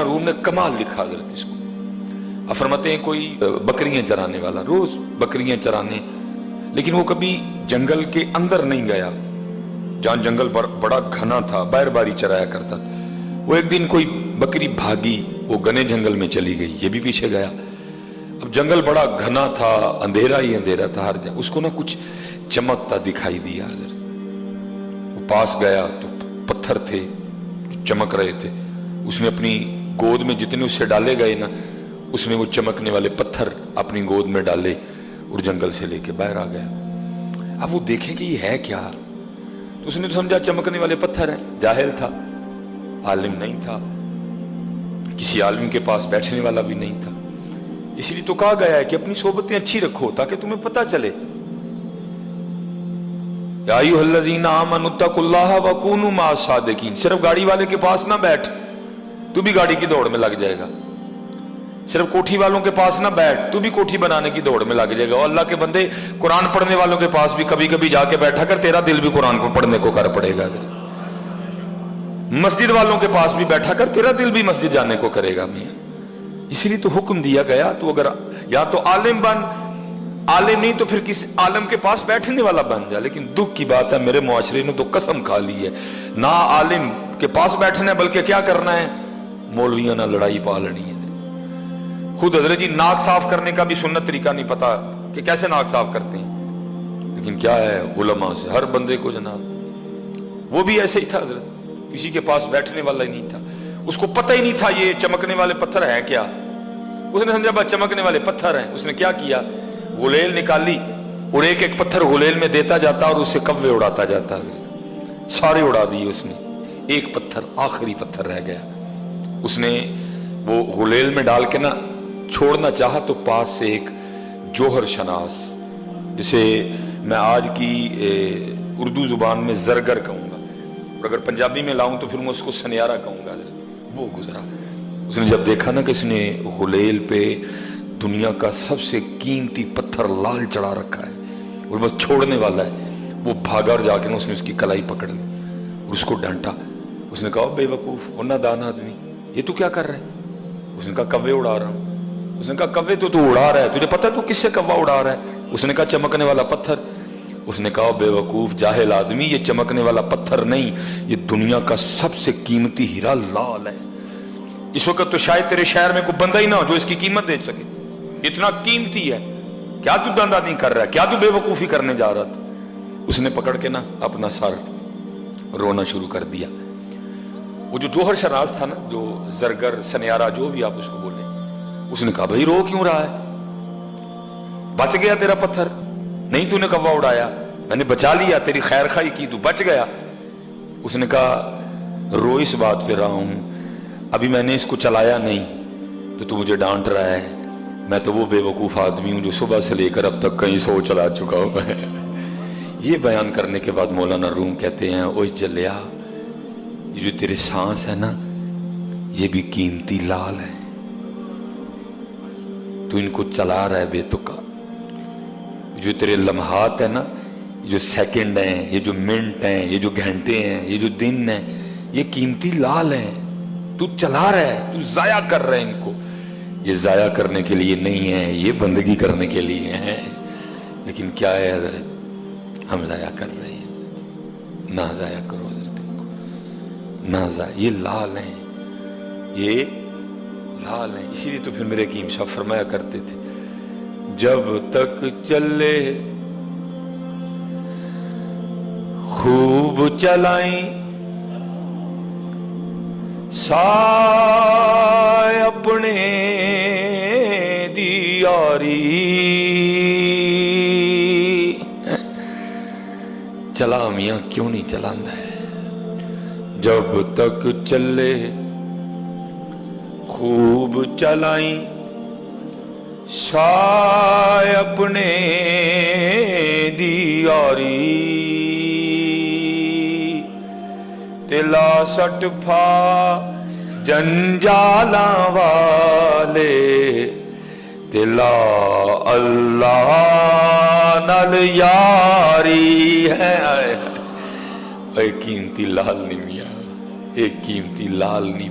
روم نے کمال لکھا حضرت اس کو. اب فرماتے ہیں کوئی بکریاں چرانے والا روز بکریاں چرانے، لیکن وہ کبھی جنگل کے اندر نہیں گیا جہاں جنگل بڑا گھنا تھا، باہر باری چرایا کرتا تھا. وہ ایک دن کوئی بکری بھاگی، وہ گھنے جنگل میں چلی گئی، یہ بھی پیچھے گیا. اب جنگل بڑا گھنا تھا، اندھیرا ہی اندھیرا تھا ہر جگہ. اس کو نا کچھ چمکتا دکھائی دیا حضرت. وہ پاس گیا تو پتھر تھے جو چمک رہے تھے. اس نے اپنی گود میں جتنے اس سے ڈالے گئے نا، اس نے وہ چمکنے والے پتھر اپنی گود میں ڈالے اور جنگل سے لے کے باہر آ گیا. اب وہ دیکھے کہ یہ ہے کیا، تو اس نے سمجھا چمکنے والے پتھر ہیں. جاہل تھا، عالم نہیں تھا، کسی عالم کے پاس بیٹھنے والا بھی نہیں تھا. اس لیے تو کہا گیا ہے کہ اپنی صحبتیں اچھی رکھو تاکہ تمہیں پتہ چلے. یا ایھا الذین آمنوا اتقوا اللہ وکونوا مع الصادقین. صرف گاڑی والے کے پاس نہ بیٹھ، تو بھی گاڑی کی دوڑ میں لگ جائے گا. صرف کوٹھی والوں کے پاس نہ بیٹھ، تو بھی کوٹھی بنانے کی دوڑ میں لگ جائے گا. اور اللہ کے بندے قرآن پڑھنے والوں کے پاس بھی کبھی کبھی جا کے بیٹھا کر، تیرا دل بھی قرآن کو پڑھنے کو کر پڑے گا. مسجد والوں کے پاس بھی بیٹھا کر، تیرا دل بھی مسجد جانے کو کرے گا. میاں اسی لیے تو حکم دیا گیا، تو اگر یا تو عالم بن، عالم نہیں تو پھر کسی عالم کے پاس بیٹھنے والا بن جا. لیکن دکھ کی بات ہے میرے معاشرے نے تو قسم کھا لی ہے، نہ عالم کے پاس بیٹھنا ہے بلکہ کیا کرنا ہے، مولویاں نہ لڑائی پالنی ہے. خود حضرت جی ناک صاف کرنے کا بھی سنت طریقہ نہیں پتا کہ کیسے ناک صاف کرتے ہیں، لیکن کیا ہے علماء سے ہر بندے کو جناب. وہ بھی ایسے ہی تھا حضرت، کسی کے پاس بیٹھنے والا ہی نہیں تھا. اس کو پتہ ہی نہیں تھا یہ چمکنے والے پتھر ہیں کیا. اس نے سمجھا بس چمکنے والے پتھر ہیں. اس نے کیا کیا، غلیل نکالی اور ایک ایک پتھر غلیل میں دیتا جاتا اور اس سے کوے اڑاتا جاتا. سارے اڑا دیے اس نے، ایک پتھر آخری پتھر رہ گیا. اس نے وہ غلیل میں ڈال کے نا چھوڑنا چاہا تو پاس سے ایک جوہر شناس، جسے میں آج کی اردو زبان میں زرگر کہوں گا، اور اگر پنجابی میں لاؤں تو پھر میں اس کو سنیارہ کہوں گا. وہ گزرا. اس نے جب دیکھا نا کہ اس نے غلیل پہ دنیا کا سب سے قیمتی پتھر لال چڑھا رکھا ہے اور بس چھوڑنے والا ہے، وہ بھاگا اور جا کے نا اس نے اس کی کلائی پکڑ لی اور اس کو ڈانٹا. اس نے کہا بے وقوف اور نادان آدمی، یہ تو کیا کر رہا ہے؟ اس نے کہا کوے اڑا رہا ہوں. اس نے کہا کوے تو اڑا رہا ہے، تجھے پتہ تو کس سے کوا اڑا رہا ہے؟ اس نے کہا چمکنے والا پتھر. اس نے کہا بے وقوف جاہل آدمی، یہ چمکنے والا پتھر نہیں، یہ دنیا کا سب سے قیمتی ہیرا لال ہے. اس وقت تو شاید تیرے شہر میں کوئی بندہ ہی نہ ہو جو اس کی قیمت دے سکے، اتنا قیمتی ہے. کیا تو دندہ نہیں کر رہا ہے، کیا تو بے وقوفی کرنے جا رہا تھا؟ اس نے پکڑ کے نا اپنا سر رونا شروع کر دیا. وہ جو جوہر شناس تھا نا، جو زرگر سنیارہ جو بھی آپ اس کو بولیں، اس نے کہا بھائی رو کیوں رہا ہے؟ بچ گیا تیرا پتھر، نہیں تو نے کوا اڑایا، میں نے بچا لیا، تیری خیر خواہی کی، تو بچ گیا. اس نے کہا رو اس بات پہ رہا ہوں، ابھی میں نے اس کو چلایا نہیں تو مجھے ڈانٹ رہا ہے. میں تو وہ بے وقوف آدمی ہوں جو صبح سے لے کر اب تک کہیں 100 چلا چکا ہوا ہے. یہ بیان کرنے کے بعد مولانا روم کہتے ہیں اوہ جلیا، یہ جو تیرے سانس ہے نا، یہ بھی قیمتی لال ہے، تو ان کو چلا رہا ہے بے تکا. جو تیرے لمحات ہیں نا، یہ جو سیکنڈ ہیں، یہ جو منٹ ہیں، یہ جو گھنٹے ہیں، یہ جو دن ہیں، یہ قیمتی لال ہیں، تو چلا رہا ہے، تو ضائع کر رہا ہے ان کو. یہ ضائع کرنے کے لیے نہیں ہے، یہ بندگی کرنے کے لیے ہیں. لیکن کیا ہے حضرت، ہم ضائع کر رہے ہیں. نہ ضائع کرو حضرت ان کو، نہ ضائع. یہ لال ہیں، یہ لال ہیں. اسی لیے تو پھر میرے حکیم صاحب فرمایا کرتے تھے جب تک چلے خوب چلائیں سائے اپنے دیاری. چلا میاں کیوں نہیں چلاندہ ہے؟ جب تک چلے خوب چلائیں سائے اپنے دیاری. تلا سٹ پھا جنجالاں والے، تلا اللہ نال یاری ہے. اے قیمتی لال نہیں میاں، اے قیمتی لال نہیں،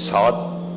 7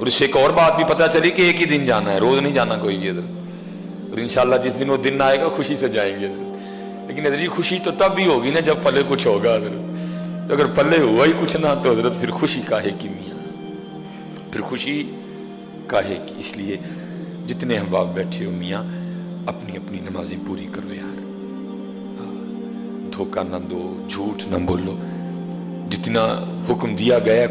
اور اس سے ایک اور بات بھی پتہ چلی کہ ایک ہی دن جانا ہے, روز نہیں جانا کوئی بھی حضرت, اور انشاءاللہ جس دن وہ دن آئے گا خوشی سے جائیں گے حضرت. لیکن حضرت خوشی تو تب بھی ہوگی نا جب پلے کچھ ہوگا حضرت, تو اگر پلے ہوا ہی کچھ نہ تو حضرت پھر خوشی کاہے کی میاں, پھر خوشی کاہے کی. اس لیے جتنے احباب بیٹھے ہو میاں اپنی اپنی نمازیں پوری کرو یار, دھوکہ نہ دو, جھوٹ نہ بولو, جتنا حکم دیا گیا ہے